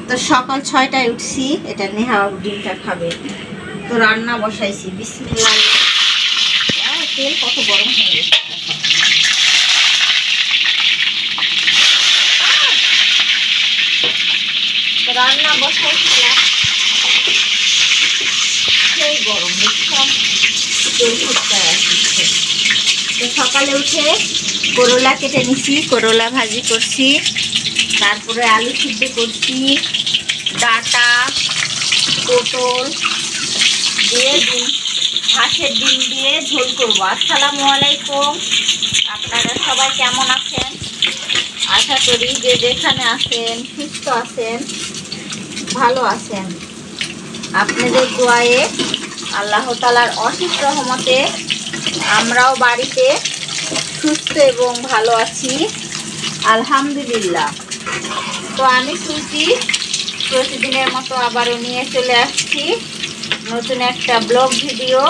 তো সকাল 6টায় উঠছি, এটা নেহা ডিমটা খাবে। তো রান্না বসাইছি, বিসমিল্লাহ। তেল কত গরম হয়ে গেছে, রান্না বসাইছিলাম, সেই গরম দেখলাম তেল ফুটতে আসছে। তো সকালে উঠে করলা কেটে নিছি, করলা ভাজি করছি, তারপরে আলু সিদ্ধ করছি, ডাঁটা পটল দিয়ে হাঁসের ডিম দিয়ে ঝোল করবো। আসসালামু আলাইকুম, আপনারা সবাই কেমন আছেন? আশা করি যে যেখানে আছেন সুস্থ আছেন, ভালো আছেন। আপনাদের দোয়ায়ে আল্লাহ তাআলার অশেষ রহমতে আমরাও বাড়িতে সুস্থ এবং ভালো আছি, আলহামদুলিল্লাহ। তো আমি সুচি প্রতিদিনের মতো আবারও নিয়ে চলে আসছি নতুন একটা ব্লগ ভিডিও।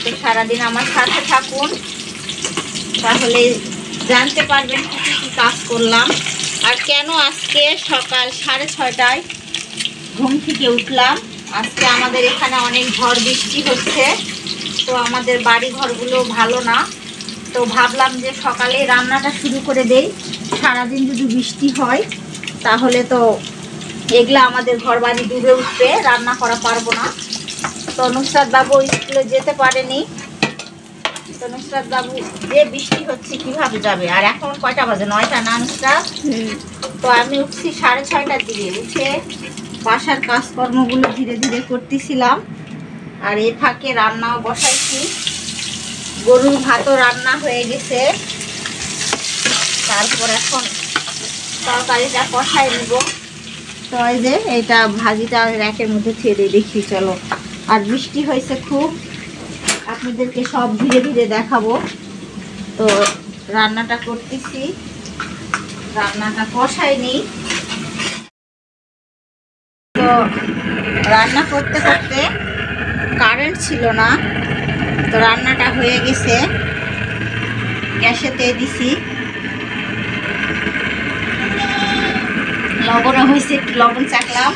তো সারাদিন আমার সাথে থাকুন, তাহলে জানতে পারবেন কি কি কাজ করলাম আর কেন আজকে সকাল 6:30টায় ঘুম থেকে উঠলাম। আজকে আমাদের এখানে অনেক ঝড় বৃষ্টি হচ্ছে, তো আমাদের বাড়ি ঘরগুলো ভালো না। তো ভাবলাম যে সকালে রান্নাটা শুরু করে দেই, সারাদিন যদি বৃষ্টি হয় তাহলে তো এগুলা আমাদের ঘর বাড়ি ডুবে উঠবে, রান্না করা পারবো না। তো নুসরাত বাবু স্কুলে যেতে পারেনি, তো নুসরাত বাবু যে বৃষ্টি হচ্ছে কিভাবে যাবে? আর এখন কয়টা বাজে? 9টা না নুসরাত? তো আমি উঠছি 6:30টার দিকে, উঠে বাসার কাজকর্মগুলো ধীরে ধীরে করতেছিলাম, আর এই ফাঁকে রান্নাও বসাইছি। গরুর ভাতও রান্না হয়ে গেছে, তারপর এখন তরকারিটা কষাই নিব। তো এই যে এইটা ভাজিটা র্যাকের মধ্যে ছেড়ে দেখি, চলো। আর বৃষ্টি হয়েছে খুব, আপনাদেরকে সব ধীরে ধীরে দেখাবো। তো রান্নাটা করতেছি, রান্নাটা কষাই নিই। তো রান্না করতে করতে কারেন্ট ছিল না, তো রান্নাটা হয়ে গেছে, গ্যাসেতে দিছি। লবণও হয়েছে, একটু লবণ চাকলাম।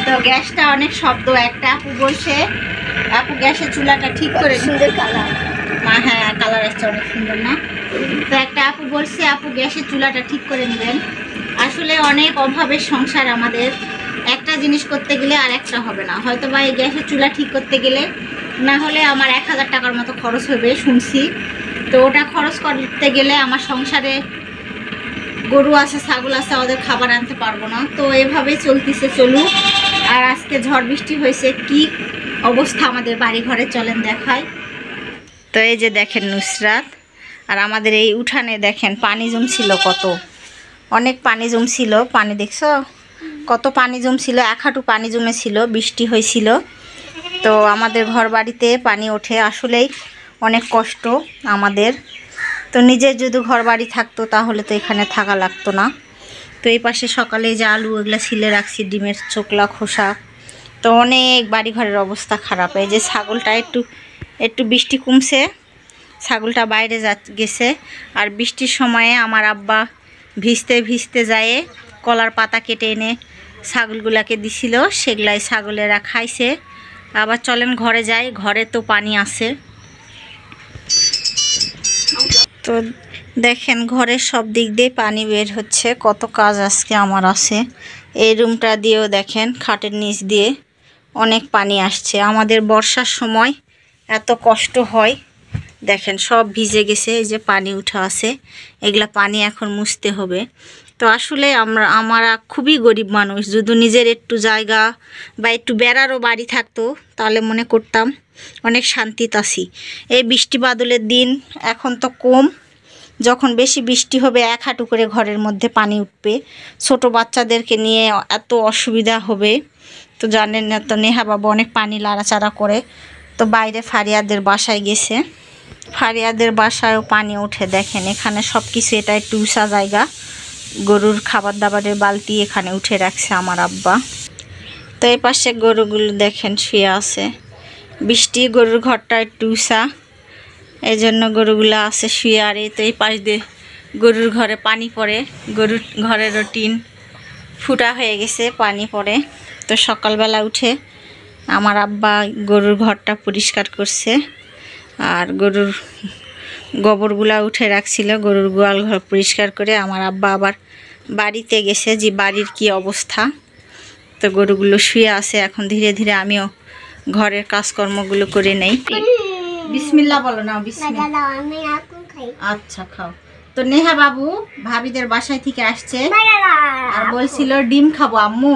তো গ্যাসটা অনেক শব্দ, একটা আপু বলছে আপু গ্যাসের চুলাটা ঠিক করে সুন্দর কালার। হ্যাঁ, কালার আসছে অনেক সুন্দর না? তো একটা আপু বলছে আপু গ্যাসের চুলাটা ঠিক করে নেবেন। আসলে অনেক অভাবের সংসার আমাদের, একটা জিনিস করতে গেলে আর একটা হবে না। হয়তো বা এই গ্যাসের চুলা ঠিক করতে গেলে না হলে আমার 1000 টাকার মতো খরচ হবে শুনছি। তো ওটা খরচ করতে গেলে আমার সংসারে গরু আছে, ছাগল আছে, ওদের খাবার আনতে পারবো না। তো এভাবেই চলতেছে, চলুক। আর আজকে ঝড় বৃষ্টি হয়েছে, কি অবস্থা আমাদের বাড়ি ঘরে চলেন দেখায়। তো এই যে দেখেন নুসরাত, আর আমাদের এই উঠানে দেখেন পানি জমছিল, কত অনেক পানি জমছিল। পানি দেখছো কত পানি জমছিল, 1 হাঁটু পানি জমেছিল, বৃষ্টি হয়েছিল। তো আমাদের ঘর বাড়িতে পানি ওঠে, আসলেই অনেক কষ্ট আমাদের। তো নিজের যদি ঘর বাড়ি থাকতো তাহলে তো এখানে থাকা লাগতো না। তো এই পাশে সকালে যে আলু এগুলো ছিলে রাখছি, ডিমের চোকলা খোসা। তো অনেক বাড়ি ঘরের অবস্থা খারাপ। এই যে ছাগলটা একটু বৃষ্টি কমছে, ছাগলটা বাইরে গেছে। আর বৃষ্টির সময়ে আমার আব্বা ভিজতে ভিজতে যায় কলার পাতা কেটে এনে ছাগলগুলাকে দিছিল, সেগুলাই ছাগলেরা খাইছে। আবার চলেন ঘরে যাই, ঘরে তো পানি আছে। তো দেখেন ঘরের সব দিক দিয়ে পানি বের হচ্ছে, কত কাজ আজকে আমার আছে। এই রুমটা দিয়েও দেখেন খাটের নিচ দিয়ে অনেক পানি আসছে। আমাদের বর্ষার সময় এত কষ্ট হয়, দেখেন সব ভিজে গেছে, এই যে পানি উঠা আছে, এগুলা পানি এখন মুছতে হবে। তো আসলে আমরা খুবই গরিব মানুষ, যদি নিজের একটু জায়গা বা একটু বেড়ারও বাড়ি থাকতো তাহলে মনে করতাম অনেক শান্তিতে আছি। এই বৃষ্টি বাদলের দিন এখন তো কম, যখন বেশি বৃষ্টি হবে 1 হাঁটু করে ঘরের মধ্যে পানি উঠবে, ছোট বাচ্চাদেরকে নিয়ে এত অসুবিধা হবে। তো জানেন না, তো নেহা বাবু অনেক পানি লাড়াচাড়া করে। তো বাইরে ফারিয়াদের বাসায় গেছে, ফারিয়াদের বাসায়ও পানি উঠে। দেখেন এখানে সব কিছু, এটা একটু উঁচা জায়গা, গরুর খাবার দাবারের বালতি এখানে উঠে রাখছে আমার আব্বা। তো এই পাশে গরুগুলো দেখেন শুয়ে আছে, বৃষ্টি গরুর ঘরটা একটু উঁচা, এই জন্য গরুগুলো আছে শুয়ে। আর এই তো এই পাশ দিয়ে গরুর ঘরে পানি পড়ে, গরুর ঘরেরও টিন ফুটা হয়ে গেছে, পানি পড়ে। তো সকালবেলা উঠে আমার আব্বা গরুর ঘরটা পরিষ্কার করছে, আর গরুর গোবরগুলা উঠে রাখছিল। গরুর গোয়াল ঘর পরিষ্কার করে আমার আব্বা আবার বাড়িতে গেছে, যে বাড়ির কি অবস্থা। তো গরুগুলো শুয়ে আছে, এখন ধীরে ধীরে আমিও ঘরের কাজকর্মগুলো করে নেই। বিসমিল্লাহ বলো না, বিসমিল্লাহ। আচ্ছা খাও। তো নেহা বাবু ভাবিদের বাসায় থেকে আসছে আর বলছিল ডিম খাবো আম্মু।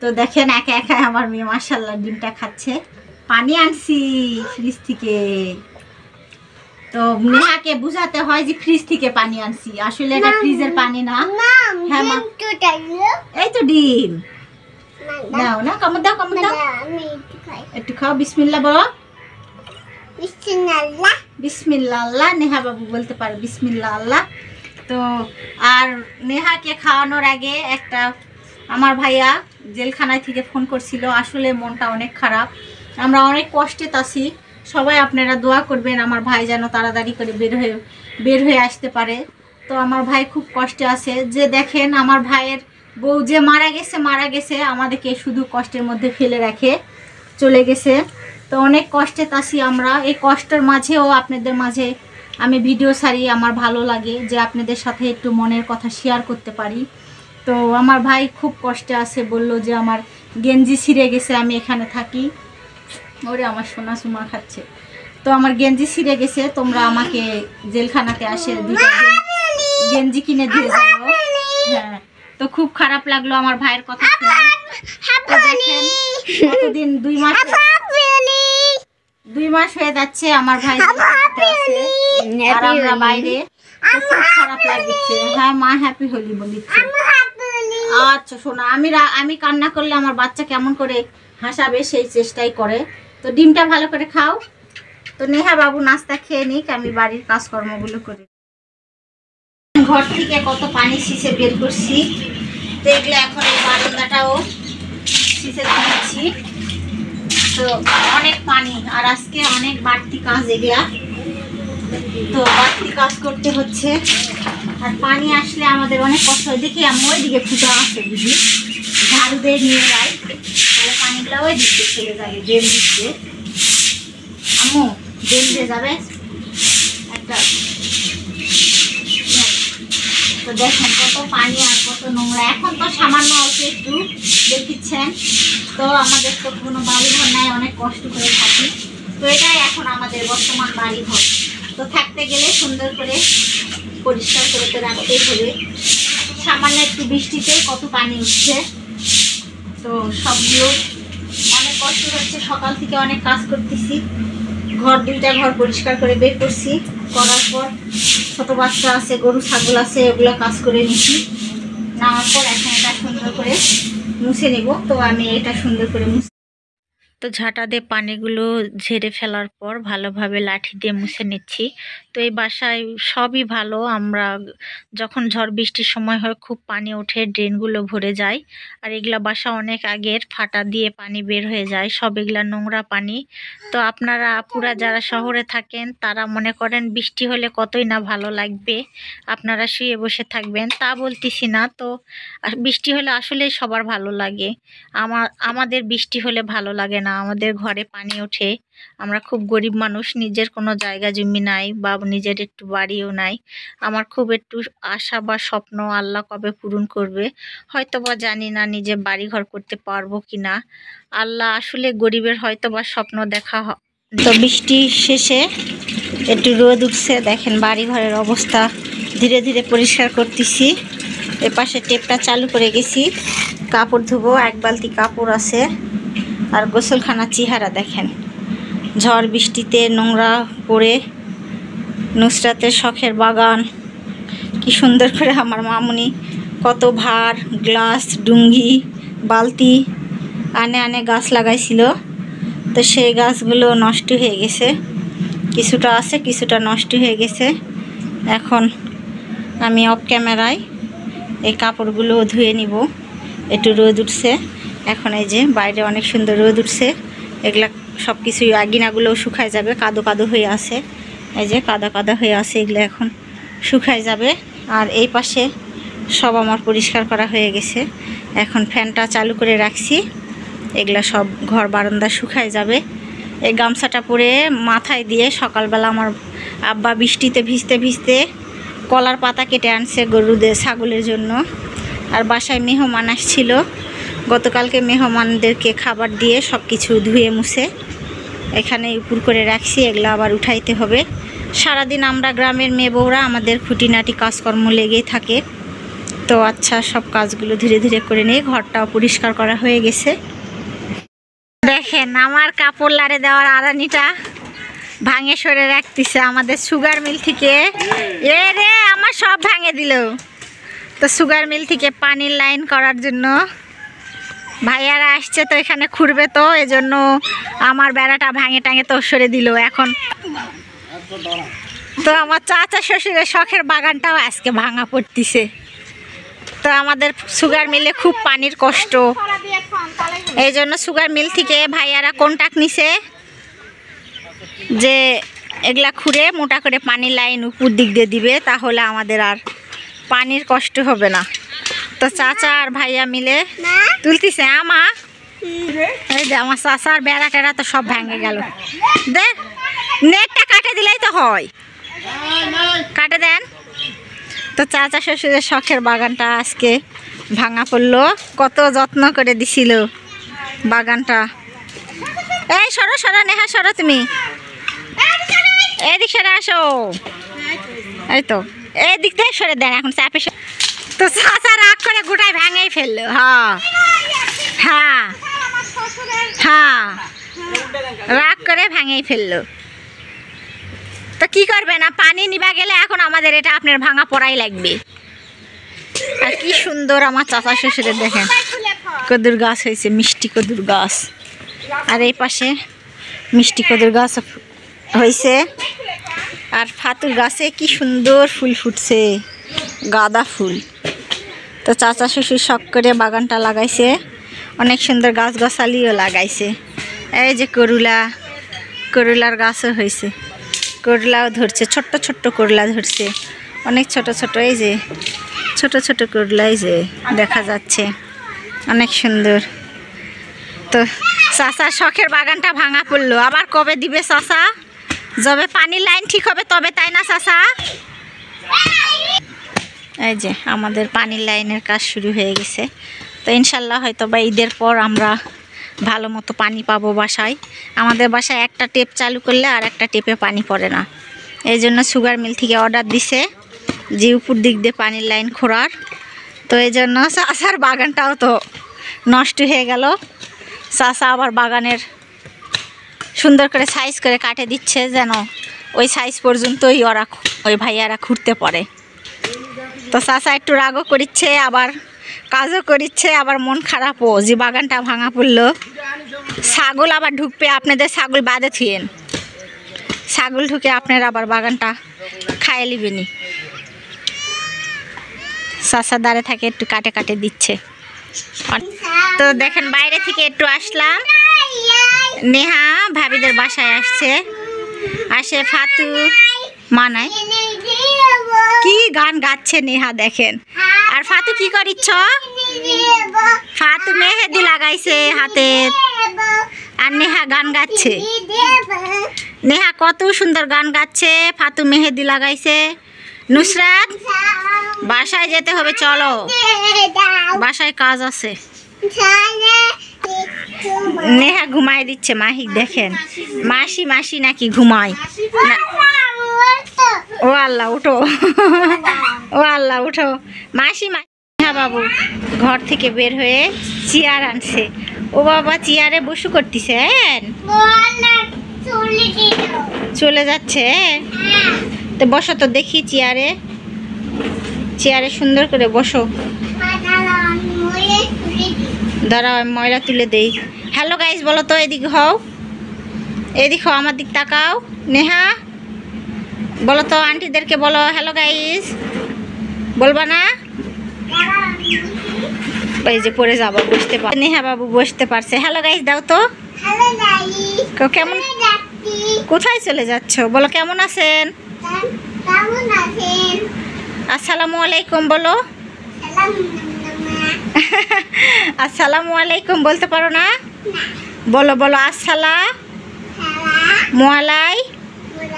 তো দেখেন একা একা আমার মেয়ে মাশাআল্লাহ ডিমটা খাচ্ছে। পানি আনছি ফ্রিজ থেকে। তো নেহাকে বুঝাতে হয় যে ফ্রিজ থেকে পানি আনছি, আসলে এটা ফ্রিজের পানি না। হ্যাঁ মা, এই তো ডিম দাও না, কামড় দাও, কামড় দাও, একটু খাও। বিসমিল্লাহ বলো। বিসমিল্লাহ, বিসমিল্লাহ আল্লাহ। নেহা বাবু বলতে পারে বিসমিল্লাহ আল্লাহ। তো আর নেহাকে খাওয়ানোর আগে একটা আমার ভাইয়া জেলখানায় থেকে ফোন করছিল। আসলে মনটা অনেক খারাপ, আমরা অনেক কষ্টে আছি। সবাই আপনারা দোয়া করবেন আমার ভাই যেন তাড়াতাড়ি করে বের হয়ে আসতে পারে। তো আমার ভাই খুব কষ্টে আছে। যে দেখেন আমার ভাইয়ের বউ যে মারা গেছে, আমাদেরকে শুধু কষ্টের মধ্যে ফেলে রেখে চলে গেছে। তো অনেক কষ্টে আছি আমরা। এই কষ্টের মাঝেও আপনাদের মাঝে আমি ভিডিও ছাড়ি, আমার ভালো লাগে যে আপনাদের সাথে একটু মনের কথা শেয়ার করতে পারি। তো আমার ভাই খুব কষ্টে আছে, বলল যে আমার গেঞ্জি ছিঁড়ে গেছে, আমি এখানে থাকি। ওরে আমার সোনা সুমা খাচ্ছে। তো আমার গেঞ্জি ছিঁড়ে গেছে, তোমরা আমাকে জেলখানাতে আসে দুটো গেঞ্জি কিনে দিয়ে যাও। হ্যাঁ, তো খুব খারাপ লাগলো আমার ভাইয়ের কথা শুনে। তো দেখেন কতদিন, 2 মাস হয়ে যাচ্ছে আমার ভাই আছে আর আমরা বাইরে। খুব খারাপ লাগছে। হ্যাঁ মা হ্যাপি হোলি বলিচ্ছে। আচ্ছা শোনা, আমি কান্না করলে আমার বাচ্চা কেমন করে হাসাবে সেই চেষ্টাই করে। তো ডিমটা ভালো করে খাও। তো নেহা বাবু নাস্তা খেয়ে নিক, আমি বাড়ির কাজকর্মগুলো করি। ঘর থেকে কত পানি শিশে বের করছি। তো এগুলো এখন এই বারান্দাটাও শিশে দিচ্ছি। তো অনেক পানি, আর আজকে অনেক বাড়তি কাজ এগুলা। তো বাড়তি কাজ করতে হচ্ছে, আর পানি আসলে আমাদের অনেক কষ্ট হয়। দেখি আমি ওই দিকে ফুটা আছে বুঝি, ঝাড়ু দিয়ে নিয়ে যাই, তাহলে পানিগুলো ওই দিক দিয়ে চলে যাবে, ড্রেন দিক দিয়ে। আম্মু ড্রেন দিয়ে যাবে একটা। তো দেখেন কত পানি আর কত নোংরা। এখন তো সামান্য অল্প একটু দেখিচ্ছেন। তো আমাদের তো কোনো বাড়িঘর নাই, অনেক কষ্ট করে থাকি। তো এটাই এখন আমাদের বর্তমান বাড়িঘর। তো থাকতে গেলে সুন্দর করে পরিষ্কার করে তো রাখতেই হবে। সামান্য একটু বৃষ্টিতে কত পানি উঠছে। তো সবগুলো অনেক কষ্ট হচ্ছে, সকাল থেকে অনেক কাজ করতেছি। দুইটা ঘর পরিষ্কার করে বের করছি, করার পর ছোট বাচ্চা আছে, গরু ছাগল আছে, ওগুলো কাজ করে নিচ্ছি। নেওয়ার পর এখন এটা সুন্দর করে মুছে নেব। তো আমি এটা সুন্দর করে তো ঝাঁটা দিয়ে পানিগুলো ঝেড়ে ফেলার পর ভালোভাবে লাঠি দিয়ে মুছে নিচ্ছি। তো এই বাসায় সবই ভালো। আমরা যখন ঝড় বৃষ্টির সময় হয় খুব পানি ওঠে, ড্রেনগুলো ভরে যায়। আর এগুলা বাসা অনেক আগের, ফাটা দিয়ে পানি বের হয়ে যায়, সব এগুলা নোংরা পানি। তো আপনারা আপুরা যারা শহরে থাকেন তারা মনে করেন বৃষ্টি হলে কতই না ভালো লাগবে, আপনারা শুয়ে বসে থাকবেন, তা বলতেছি না। তো বৃষ্টি হলে আসলে সবার ভালো লাগে। আমাদের বৃষ্টি হলে ভালো লাগে না, আমাদের ঘরে পানি ওঠে। আমরা খুব গরিব মানুষ, নিজের কোনো জায়গা জমি নাই বা নিজের একটু বাড়িও নাই। আমার খুব একটু আশা বা স্বপ্ন আল্লাহ কবে পূরণ করবে, হয়তো বা জানি না নিজে বাড়ি ঘর করতে পারবো কিনা। আল্লাহ আসলে গরিবের হয়তো বা স্বপ্ন দেখা হয়। তো বৃষ্টি শেষে একটু রোদ উঠছে, দেখেন বাড়ি ঘরের অবস্থা ধীরে ধীরে পরিষ্কার করতেছি। এপাশে টেপটা চালু করে গেছি, কাপড় ধুবো, 1 বালতি কাপড় আছে। আর গোসলখানা চেহারা দেখেন, ঝড় বৃষ্টিতে নোংরা পড়ে। নুসরাতের শখের বাগান, কি সুন্দর করে আমার মামুনি কত ভার গ্লাস ডুঙ্গি বালতি আনে গাছ লাগাইছিল। তো সেই গাছগুলো নষ্ট হয়ে গেছে, কিছুটা আছে কিছুটা নষ্ট হয়ে গেছে। এখন আমি অফ ক্যামেরায় এই কাপড়গুলো ধুয়ে নিব। একটু রোদ উঠছে এখন, এই যে বাইরে অনেক সুন্দর রোদ উঠছে। এগুলা সব কিছুই আগিনাগুলোও শুকায় যাবে, কাদো কাদো হয়ে আছে, এই যে কাদা কাদা হয়ে আছে, এগুলো এখন শুকায় যাবে। আর এই পাশে সব আমার পরিষ্কার করা হয়ে গেছে। এখন ফ্যানটা চালু করে রাখছি, এগুলা সব ঘর বারান্দা শুকায় যাবে। এই গামছাটা পরে মাথায় দিয়ে সকালবেলা আমার আব্বা বৃষ্টিতে ভিজতে ভিজতে কলার পাতা কেটে আনছে গরুদের ছাগলের জন্য। আর বাসায় মেহমান আসছিল, গতকালকে মেহমানদেরকে খাবার দিয়ে সব কিছু ধুয়ে মুছে এখানে উপর করে রাখছি। এগুলো আবার উঠাইতে হবে। সারাদিন আমরা গ্রামের মেয়ে বউরা আমাদের খুঁটিনাটি কাজকর্ম লেগেই থাকে। তো আচ্ছা, সব কাজগুলো ধীরে ধীরে করে নিয়ে ঘরটাও পরিষ্কার করা হয়ে গেছে। দেখেন আমার কাপড় লাড়ে দেওয়ার আড়ানিটা ভাঙে সরে রাখতেছে আমাদের সুগার মিল থেকে। এ রে আমার সব ভাঙে দিল। তো সুগার মিল থেকে পানির লাইন করার জন্য ভাইয়ারা আসছে, তো এখানে খুঁড়বে, তো এজন্য আমার বেড়াটা ভাঙে টাঙে তো সরে দিল। এখন তো আমার চাচা শ্বশুরের শখের বাগানটাও আজকে ভাঙা পড়তিছে। তো আমাদের সুগার মিলে খুব পানির কষ্ট, এই জন্য সুগার মিল থেকে ভাইয়ারা কন্টাক্ট নিছে যে এগুলা খুঁড়ে মোটা করে পানির লাইন উপর দিক দিয়ে দিবে, তাহলে আমাদের আর পানির কষ্ট হবে না। তো চাচা আর ভাইয়া মিলে তুলতিছে। এই যে আমার চাচার বেড়া টেড়া তো সব ভেঙে গেল। দেখ নেটটা কাটে দিলেই তো হয়, কাটে দেন। তো চাচা শ্বশুরের শখের বাগানটা আজকে ভাঙা পড়লো। কত যত্ন করে দিছিল বাগানটা। এই সরো সরো নেহা, সরো তুমি এদিক সরে আসো। এই তো এদিক থেকে সরে দেন, এখন চাপে। তো চাচা রাগ করে গোটায় ভেঙেই ফেললো। হ্যাঁ হ্যাঁ হ্যাঁ, রাগ করে ভেঙেই ফেললো। তো কি করবে না, পানি নিবা গেলে এখন আমাদের এটা আপনার ভাঙা পড়াই লাগবে। আর কি সুন্দর আমার চাচা শ্বশুরের দেখেন কদুর গাছ হয়েছে, মিষ্টি কদুর গাছ। আর এই পাশে মিষ্টি কদুর গাছ হয়েছে। আর ফাতুর গাছে কি সুন্দর ফুল ফুটছে, গাঁদা ফুল। তো চাচা শ্বশুর শখ করে বাগানটা লাগাইছে, অনেক সুন্দর গাছগাছালিও লাগাইছে। এই যে করুলার গাছও হয়েছে, করলাও ধরছে, ছোট্ট ছোট্ট করলা ধরছে, অনেক ছোট ছোট। এই যে ছোট ছোট করলা এই যে দেখা যাচ্ছে, অনেক সুন্দর। তো চাচার শখের বাগানটা ভাঙা পড়লো। আবার কবে দিবে চাচা? যবে পানির লাইন ঠিক হবে তবে, তাই না চাচা? এই যে আমাদের পানির লাইনের কাজ শুরু হয়ে গেছে। তো ইনশাল্লাহ হয়তো বা ঈদের পর আমরা ভালো মতো পানি পাবো বাসায়। আমাদের বাসায় একটা টেপ চালু করলে আর একটা টেপে পানি পড়ে না। এই জন্য সুগার মিল থেকে অর্ডার দিছে যে উপর দিক দিয়ে পানির লাইন খোঁড়ার। তো এই জন্য চাচার বাগানটাও তো নষ্ট হয়ে গেল। চাচা আবার বাগানের সুন্দর করে সাইজ করে কাটে দিচ্ছে, যেন ওই সাইজ পর্যন্তই ওই ভাইয়ারা খুঁড়তে পারে। তো চাচা একটু রাগও করিচ্ছে, আবার কাজও করিচ্ছে, আবার মন খারাপও যে বাগানটা ভাঙা পড়লো। ছাগল আবার ঢুকবে, আপনাদের ছাগল বাদে থিয়েন, ছাগল ঢুকে আপনার আবার বাগানটা খাইয়ে নিবেনি। চাচা দাঁড়ে থাকে একটু কাটে কাটে দিচ্ছে। তো দেখেন বাইরে থেকে একটু আসলাম, নেহা ভাবিদের বাসায় আসছে। আসে ফাতু মানায় কি গান গাচ্ছে নেহা দেখেন। আর ফাতু কি করিচ্ছ? ফাতু মেহেদি লাগাইছে হাতে, আর নেহা গান গাচ্ছে। নেহা কত সুন্দর গান গাচ্ছে, ফাতু মেহেদি লাগাইছে। নুসরাত বাসায় যেতে হবে, চলো বাসায় কাজ আছে। নেহা ঘুমাই দিচ্ছে মাহিক, দেখেন মাসি মাসি নাকি ঘুমায়। ও আল্লাহ উঠো, ও আল্লাহ উঠো। মাসি নেহা বাবু ঘর থেকে বের হয়ে চেয়ার আনছে। ও বাবা চেয়ারে বসু করতেছে, চলে যাচ্ছে। তো বসো তো দেখি চেয়ারে, চেয়ারে সুন্দর করে বসো। দাঁড়াও আমি ময়লা তুলে দেই। হ্যালো গাইস বলো তো, এদিক হও, এদিক হও, আমার দিক তাকাও। নেহা বলো তো, আন্টিদেরকে বলো হ্যালো গাইস, বলবা না? এই যে পড়ে যাবো, বসতে পার। নেহা বাবু বসতে পারছে। হ্যালো গাইস দাও তো। কেমন, কোথায় চলে যাচ্ছ? বলো কেমন আছেন? আসসালামু আলাইকুম বলো। আসসালামু আলাইকুম বলতে পারো না? বলো বলো, আসসালামু আলাইকুম।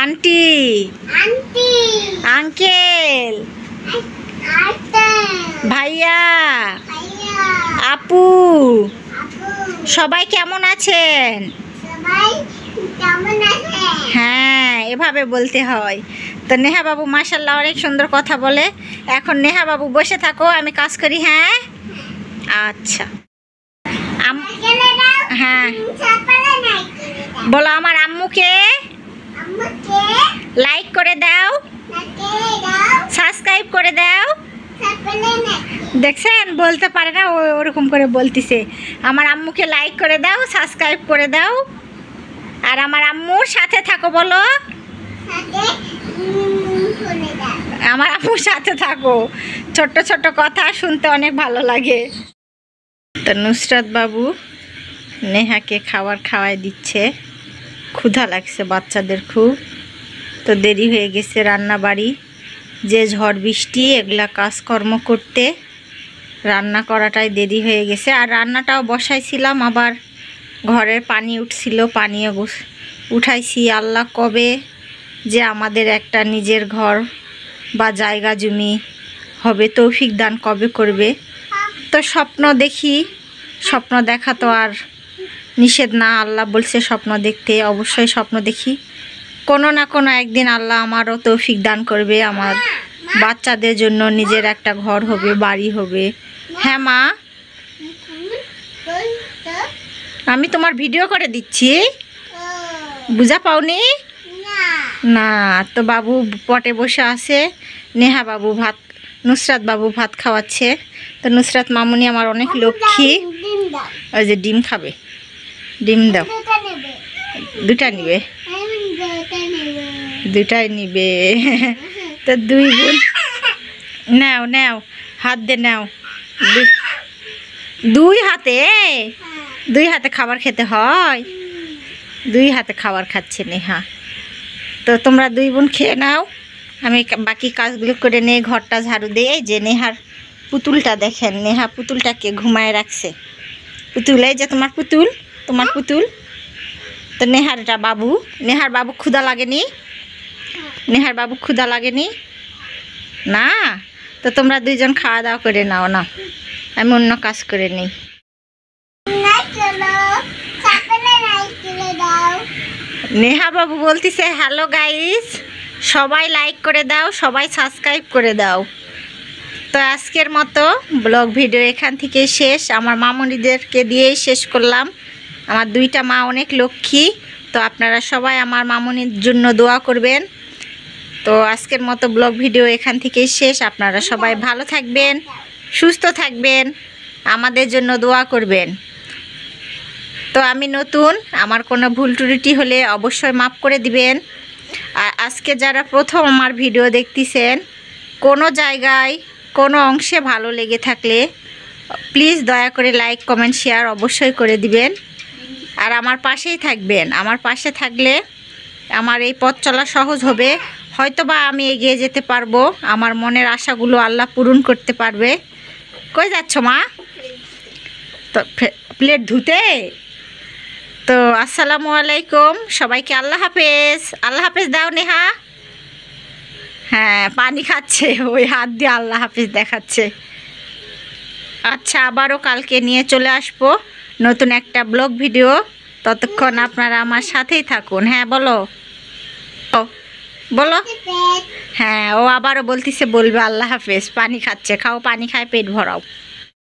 আন্টি, আঙ্কেল, ভাইয়া, আপু, সবাই কেমন আছেন? হ্যাঁ, এভাবে বলতে হয়। তো নেহা বাবু মাশাআল্লাহ অনেক সুন্দর কথা বলে। এখন নেহা বাবু বসে থাকো, আমি কাজ করি। হ্যাঁ আচ্ছা। হ্যাঁ বলো, আমার আম্মুকে লাইক করে দাও, সাবস্ক্রাইব করে দাও। দেখছেন, বলতে পারে না, ওরকম করে বলতিছে। আমার আম্মুকে লাইক করে দাও, সাবস্ক্রাইব করে দাও, আর আমার আম্মুর সাথে থাকো। বলো, আমার আম্মুর সাথে থাকো। ছোট্ট ছোট্ট কথা শুনতে অনেক ভালো লাগে। তো নুসরাত বাবু নেহাকে খাওয়াই দিচ্ছে। ক্ষুধা লাগছে বাচ্চাদের খুব। তো দেরি হয়ে গেছে রান্না বাড়ি, যে ঝড় বৃষ্টি এগুলা কাজকর্ম করতে রান্না করাটাই দেরি হয়ে গেছে। আর রান্নাটাও বসাইছিলাম, আবার ঘরের পানি উঠছিল, পানিও উঠাইছি। আল্লাহ কবে যে আমাদের একটা নিজের ঘর বা জায়গা জমি হবে, তৌফিক দান কবে করবে। তো স্বপ্ন দেখি, স্বপ্ন দেখা তো আর নিষেধ না। আল্লাহ বলছে স্বপ্ন দেখতে, অবশ্যই স্বপ্ন দেখি। কোনো না কোনো একদিন আল্লাহ আমারও তৌফিক দান করবে, আমার বাচ্চাদের জন্য নিজের একটা ঘর হবে, বাড়ি হবে। হ্যাঁ মা, আমি তোমার ভিডিও করে দিচ্ছি, বুঝা পাওনি? না। তো বাবু পটে বসে আছে, নেহা বাবু ভাত, নুসরাত বাবু ভাত খাওয়াচ্ছে। তো নুসরাত মামুনি আমার অনেক লক্ষ্মী। ওই যে ডিম খাবে, ডিম দাও। দুটা নিবে, দুটাই নিবে। তো দুই বোন, নাও নাও, হাত দে নাও। দুই হাতে খাবার খেতে হয়। দুই হাতে খাবার খাচ্ছে নেহা। তো তোমরা দুই বোন খেয়ে নাও, আমি বাকি কাজগুলো করে নিয়ে ঘরটা ঝাড়ু দিয়ে। যে নেহার পুতুলটা দেখেন, নেহা পুতুলটাকে ঘুমায় রাখছে। পুতুল, এই যে তোমার পুতুল, তোমার পুতুল। তো নেহার বাবু, নেহার বাবু ক্ষুধা লাগেনি? নেহার বাবু ক্ষুধা লাগেনি না? তো তোমরা দুইজন খাওয়া দাওয়া করে নাও না, আমি অন্য কাজ করে নিই। নেহা বাবু বলতেছে হ্যালো গাইস, সবাই লাইক করে দাও, সবাই সাবস্ক্রাইব করে দাও। তো আজকের মতো ব্লগ ভিডিও এখান থেকে শেষ। আমার মামুনিদেরকে দিয়েই শেষ করলাম। আমার দুইটা মা অনেক লক্ষ্মী। তো আপনারা সবাই আমার মামুনির জন্য দোয়া করবেন। তো আজকের মতো ব্লগ ভিডিও এখান থেকেই শেষ। আপনারা সবাই ভালো থাকবেন, সুস্থ থাকবেন, আমাদের জন্য দোয়া করবেন। তো আমি নতুন, আমার কোনো ভুল ত্রুটি হলে অবশ্যই মাফ করে দিবেন। আর আজকে যারা প্রথম আমার ভিডিও দেখতেছেন, কোনো জায়গায় কোনো অংশে ভালো লেগে থাকলে প্লিজ দয়া করে লাইক কমেন্ট শেয়ার অবশ্যই করে দিবেন। আর আমার পাশেই থাকবেন। আমার পাশে থাকলে আমার এই পথ চলা সহজ হবে, হয়তোবা আমি এগিয়ে যেতে পারবো, আমার মনের আশাগুলো আল্লাহ পূরণ করতে পারবে। কই যাচ্ছ মা? তো প্লেট ধুতে। তো আসসালামু আলাইকুম, সবাইকে আল্লাহ হাফেজ। আল্লাহ হাফেজ দাও নেহা। হ্যাঁ, পানি খাচ্ছে, ওই হাত দিয়ে আল্লাহ হাফেজ দেখাচ্ছে। আচ্ছা, আবারও কালকে নিয়ে চলে আসবো নতুন একটা ব্লগ ভিডিও। ততক্ষণ আপনারা আমার সাথেই থাকুন। হ্যাঁ বলো, বলো। হ্যাঁ, ও আবারও বলতেছে, বলবে আল্লাহ হাফেজ। পানি খাচ্ছে, খাও, পানি খায় পেট ভরাও।